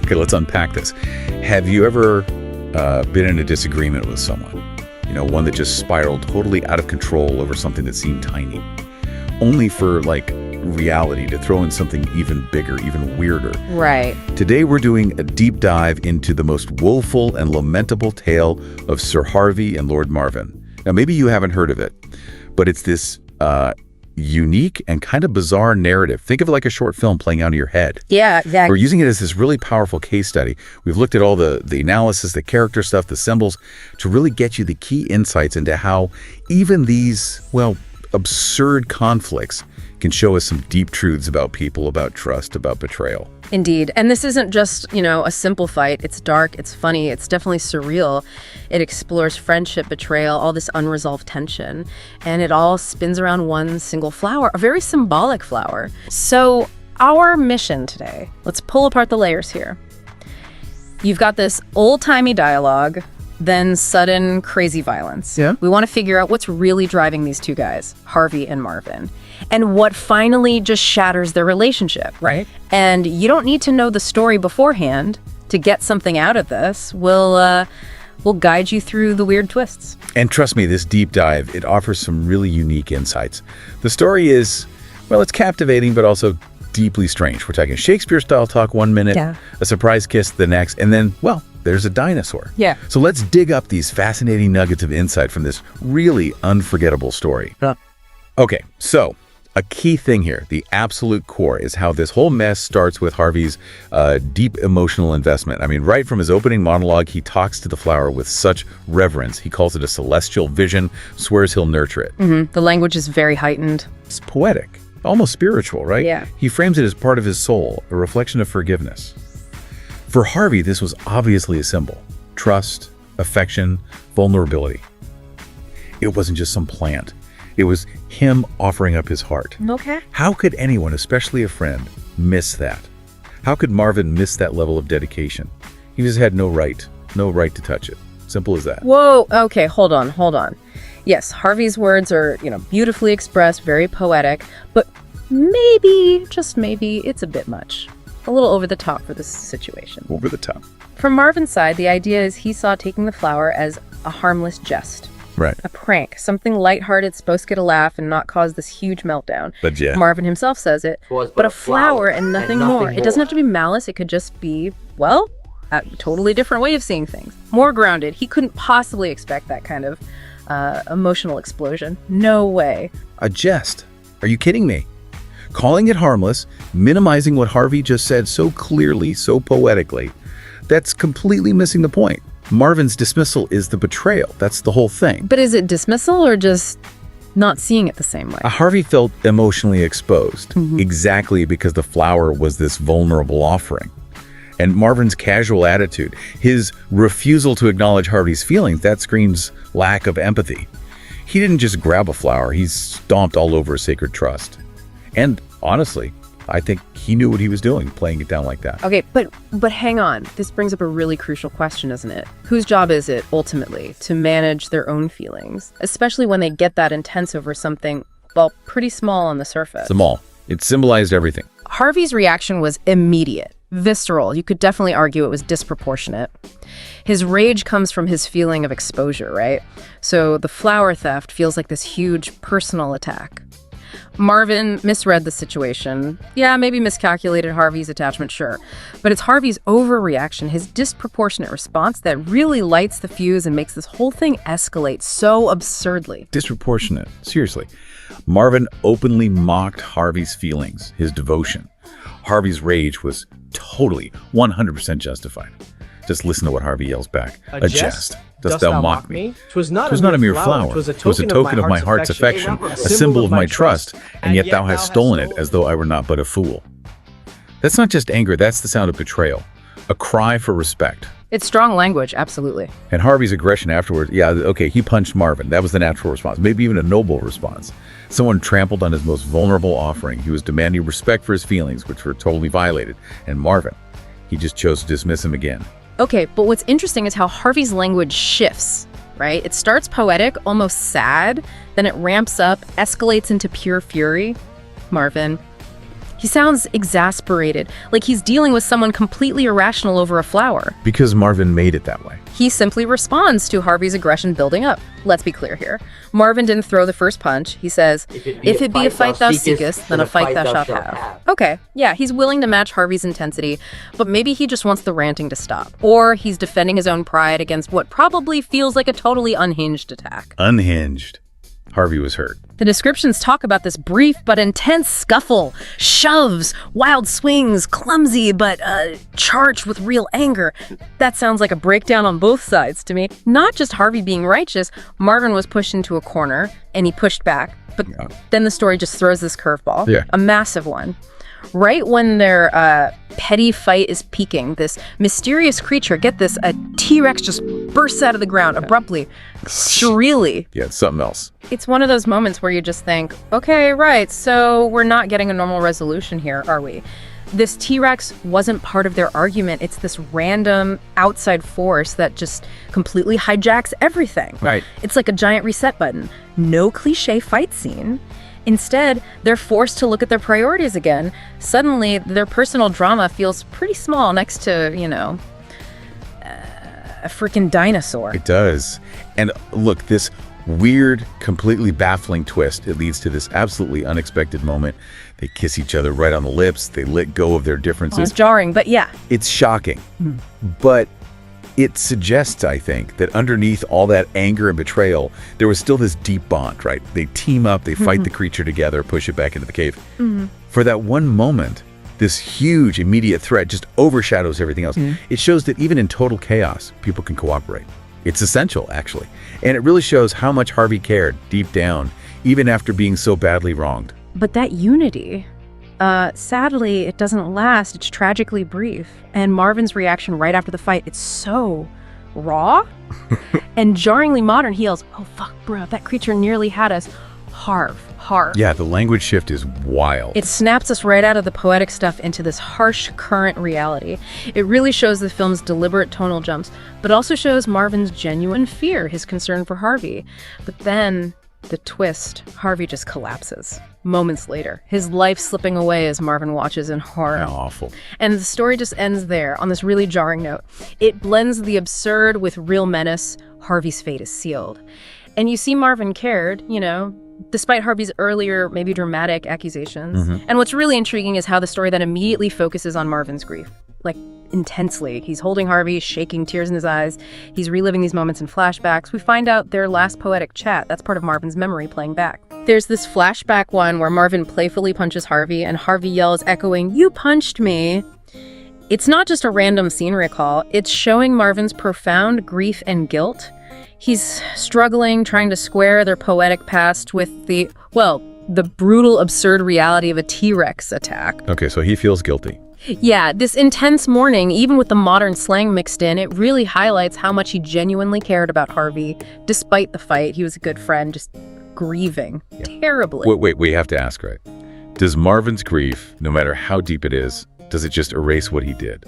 Okay, let's unpack this. Have you ever been in a disagreement with someone? One that just spiraled totally out of control over something that seemed tiny, only for reality to throw in something even bigger, even weirder. Right. Today we're doing a deep dive into the most woeful and lamentable tale of Sir Harvey and Lord Marvin. Now, maybe you haven't heard of it, but it's this unique and kind of bizarre narrative. Think of it like a short film playing out in your head. Yeah, exactly. We're using it as this really powerful case study. We've looked at all the analysis, the character stuff, the symbols, to really get you the key insights into how even these, absurd conflicts can show us some deep truths about people, about trust, about betrayal. Indeed. And this isn't just, a simple fight. It's dark, it's funny, it's definitely surreal. It explores friendship, betrayal, all this unresolved tension. And it all spins around one single flower, a very symbolic flower. So our mission today, let's pull apart the layers here. You've got this old-timey dialogue, then sudden crazy violence. Yeah. We want to figure out what's really driving these two guys, Harvey and Marvin, and what finally just shatters their relationship. Right. And you don't need to know the story beforehand to get something out of this. We'll guide you through the weird twists. And trust me, this deep dive, it offers some really unique insights. The story is, it's captivating, but also deeply strange. We're talking Shakespeare-style talk 1 minute, a surprise kiss the next, and then, there's a dinosaur. Yeah. So let's dig up these fascinating nuggets of insight from this really unforgettable story. Okay, so a key thing here, the absolute core, is how this whole mess starts with Harvey's deep emotional investment. I mean, right from his opening monologue, he talks to the flower with such reverence. He calls it a celestial vision, swears he'll nurture it. Mm-hmm. The language is very heightened. It's poetic, almost spiritual, right? Yeah. He frames it as part of his soul, a reflection of forgiveness. For Harvey, this was obviously a symbol. Trust, affection, vulnerability. It wasn't just some plant. It was him offering up his heart. Okay. How could anyone, especially a friend, miss that? How could Marvin miss that level of dedication? He just had no right to touch it. Simple as that. Whoa, okay, hold on. Yes, Harvey's words are, beautifully expressed, very poetic, but maybe, just maybe, it's a bit much. A little over the top for this situation. Over the top. From Marvin's side, the idea is he saw taking the flower as a harmless jest. Right. A prank, something lighthearted, supposed to get a laugh and not cause this huge meltdown. But yeah. Marvin himself says it, but a flower and nothing more. It doesn't have to be malice, it could just be, a totally different way of seeing things. More grounded. He couldn't possibly expect that kind of emotional explosion. No way. A jest? Are you kidding me? Calling it harmless, minimizing what Harvey just said so clearly, so poetically, that's completely missing the point. Marvin's dismissal is the betrayal. That's the whole thing. But is it dismissal or just not seeing it the same way? Harvey felt emotionally exposed, exactly because the flower was this vulnerable offering. And Marvin's casual attitude, his refusal to acknowledge Harvey's feelings, that screams lack of empathy. He didn't just grab a flower, he stomped all over sacred trust. And honestly, I think he knew what he was doing, playing it down like that. Okay, but hang on. This brings up a really crucial question, isn't it? Whose job is it, ultimately, to manage their own feelings? Especially when they get that intense over something, pretty small on the surface. Small. It symbolized everything. Harvey's reaction was immediate, visceral. You could definitely argue it was disproportionate. His rage comes from his feeling of exposure, right? So the flower theft feels like this huge personal attack. Marvin misread the situation. Yeah, maybe miscalculated Harvey's attachment, sure. But it's Harvey's overreaction, his disproportionate response, that really lights the fuse and makes this whole thing escalate so absurdly. Disproportionate. Seriously. Marvin openly mocked Harvey's feelings, his devotion. Harvey's rage was totally 100% justified. Just listen to what Harvey yells back. A jest. Dost thou mock me? 'Twas not a mere flower. 'Twas a token of my heart's affection, a symbol of my trust, and yet thou hast stolen it as though I were not but a fool. That's not just anger, that's the sound of betrayal. A cry for respect. It's strong language, absolutely. And Harvey's aggression afterwards, he punched Marvin. That was the natural response, maybe even a noble response. Someone trampled on his most vulnerable offering. He was demanding respect for his feelings, which were totally violated. And Marvin, he just chose to dismiss him again. Okay, but what's interesting is how Harvey's language shifts, right? It starts poetic, almost sad, then it ramps up, escalates into pure fury. Marvin, He sounds exasperated, like he's dealing with someone completely irrational over a flower. Because Marvin made it that way. He simply responds to Harvey's aggression building up. Let's be clear here. Marvin didn't throw the first punch. He says, if it be a fight thou seekest, then a fight thou shalt have. Okay, yeah, he's willing to match Harvey's intensity, but maybe he just wants the ranting to stop. Or he's defending his own pride against what probably feels like a totally unhinged attack. Unhinged. Harvey was hurt. The descriptions talk about this brief but intense scuffle, shoves, wild swings, clumsy but charged with real anger. That sounds like a breakdown on both sides to me. Not just Harvey being righteous, Marvin was pushed into a corner and he pushed back, but then the story just throws this curveball, a massive one. Right when their petty fight is peaking, this mysterious creature, get this, a T-Rex just bursts out of the ground abruptly, shrilly. Yeah, it's something else. It's one of those moments where you just think, okay, right, so we're not getting a normal resolution here, are we? This T-Rex wasn't part of their argument. It's this random outside force that just completely hijacks everything. Right. It's like a giant reset button. No cliche fight scene. Instead, they're forced to look at their priorities again. Suddenly, their personal drama feels pretty small next to, a freaking dinosaur. It does. And look, this weird, completely baffling twist, it leads to this absolutely unexpected moment. They kiss each other right on the lips. They let go of their differences. Well, it's jarring, but yeah. It's shocking. But it suggests, I think, that underneath all that anger and betrayal, there was still this deep bond, right? They team up, they fight the creature together, push it back into the cave. For that one moment, this huge immediate threat just overshadows everything else. It shows that even in total chaos, people can cooperate. It's essential, actually. And it really shows how much Harvey cared deep down, even after being so badly wronged. But that unity, sadly, it doesn't last. It's tragically brief. And Marvin's reaction right after the fight, it's so raw and jarringly modern. He yells, "Oh, fuck, bro, that creature nearly had us." Harv. Yeah, the language shift is wild. It snaps us right out of the poetic stuff into this harsh, current reality. It really shows the film's deliberate tonal jumps, but also shows Marvin's genuine fear, his concern for Harvey. But then, the twist, Harvey just collapses. Moments later, his life slipping away as Marvin watches in horror. How awful. And the story just ends there, on this really jarring note. It blends the absurd with real menace. Harvey's fate is sealed. And you see Marvin cared, despite Harvey's earlier, maybe dramatic accusations. And what's really intriguing is how the story then immediately focuses on Marvin's grief. Like, intensely. He's holding Harvey, shaking, tears in his eyes. He's reliving these moments in flashbacks. We find out their last poetic chat. That's part of Marvin's memory playing back. There's this flashback one where Marvin playfully punches Harvey, and Harvey yells, echoing, "You punched me." It's not just a random scene recall. It's showing Marvin's profound grief and guilt. He's struggling, trying to square their poetic past with the brutal, absurd reality of a T-Rex attack. Okay, so he feels guilty. Yeah, this intense mourning, even with the modern slang mixed in, it really highlights how much he genuinely cared about Harvey. Despite the fight, he was a good friend, just grieving terribly. Wait, we have to ask, right? Does Marvin's grief, no matter how deep it is, does it just erase what he did?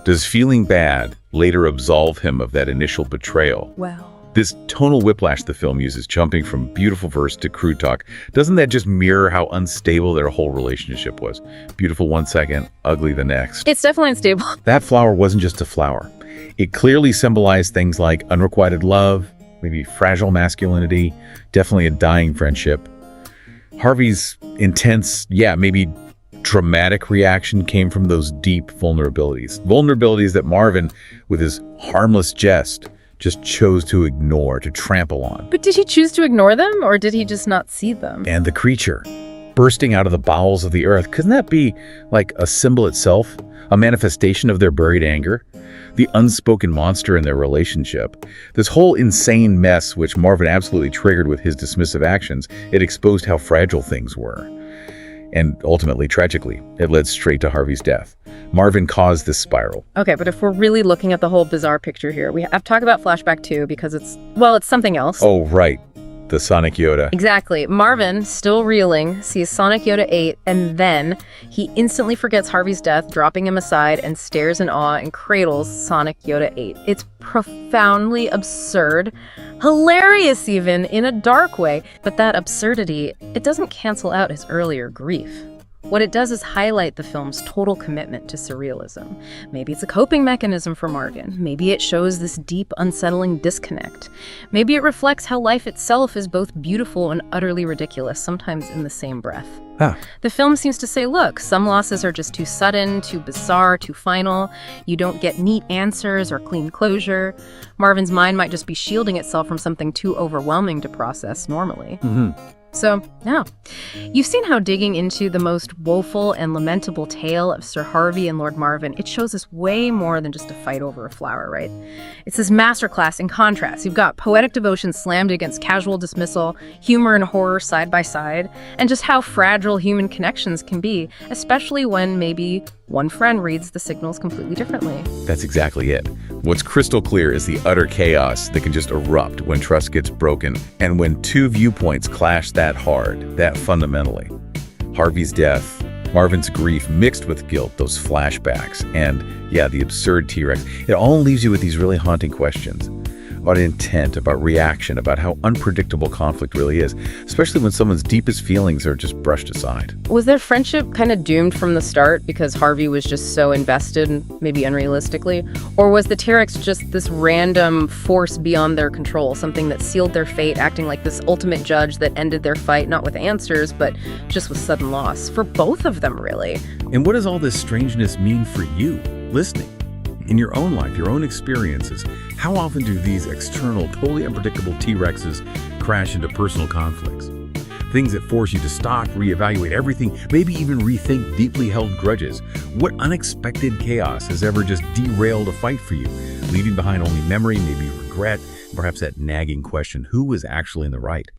Does feeling bad later absolve him of that initial betrayal? Well, this tonal whiplash the film uses, jumping from beautiful verse to crude talk, doesn't that just mirror how unstable their whole relationship was? Beautiful one second, ugly the next. It's definitely unstable. That flower wasn't just a flower. It clearly symbolized things like unrequited love, maybe fragile masculinity, definitely a dying friendship. Harvey's intense, maybe dramatic reaction came from those deep vulnerabilities. Vulnerabilities that Marvin, with his harmless jest, just chose to ignore, to trample on. But did he choose to ignore them, or did he just not see them? And the creature, bursting out of the bowels of the earth, couldn't that be like a symbol itself? A manifestation of their buried anger? The unspoken monster in their relationship? This whole insane mess, which Marvin absolutely triggered with his dismissive actions, it exposed how fragile things were. And ultimately, tragically, it led straight to Harvey's death. Marvin caused this spiral. Okay, but if we're really looking at the whole bizarre picture here, we have to talk about Flashback 2 because it's something else. Oh, right. The Sonic Yoda. Exactly. Marvin, still reeling, sees Sonic Yoda 8, and then he instantly forgets Harvey's death, dropping him aside, and stares in awe and cradles Sonic Yoda 8. It's profoundly absurd, hilarious even, in a dark way, but that absurdity, it doesn't cancel out his earlier grief. What it does is highlight the film's total commitment to surrealism. Maybe it's a coping mechanism for Marvin. Maybe it shows this deep, unsettling disconnect. Maybe it reflects how life itself is both beautiful and utterly ridiculous, sometimes in the same breath. The film seems to say, look, some losses are just too sudden, too bizarre, too final. You don't get neat answers or clean closure. Marvin's mind might just be shielding itself from something too overwhelming to process normally. So, yeah. You've seen how digging into the most woeful and lamentable tale of Sir Harvey and Lord Marvin, it shows us way more than just a fight over a flower, right? It's this masterclass in contrast. You've got poetic devotion slammed against casual dismissal, humor and horror side by side, and just how fragile human connections can be, especially when maybe one friend reads the signals completely differently. That's exactly it. What's crystal clear is the utter chaos that can just erupt when trust gets broken and when two viewpoints clash that hard, that fundamentally. Harvey's death, Marvin's grief mixed with guilt, those flashbacks, and, yeah, the absurd T-Rex. It all leaves you with these really haunting questions about intent, about reaction, about how unpredictable conflict really is, especially when someone's deepest feelings are just brushed aside. Was their friendship kind of doomed from the start because Harvey was just so invested, maybe unrealistically? Or was the T-Rex just this random force beyond their control, something that sealed their fate, acting like this ultimate judge that ended their fight not with answers, but just with sudden loss? For both of them, really. And what does all this strangeness mean for you, listening? In your own life, your own experiences, how often do these external, totally unpredictable T-Rexes crash into personal conflicts? Things that force you to stop, reevaluate everything, maybe even rethink deeply held grudges. What unexpected chaos has ever just derailed a fight for you, leaving behind only memory, maybe regret, perhaps that nagging question, who was actually in the right?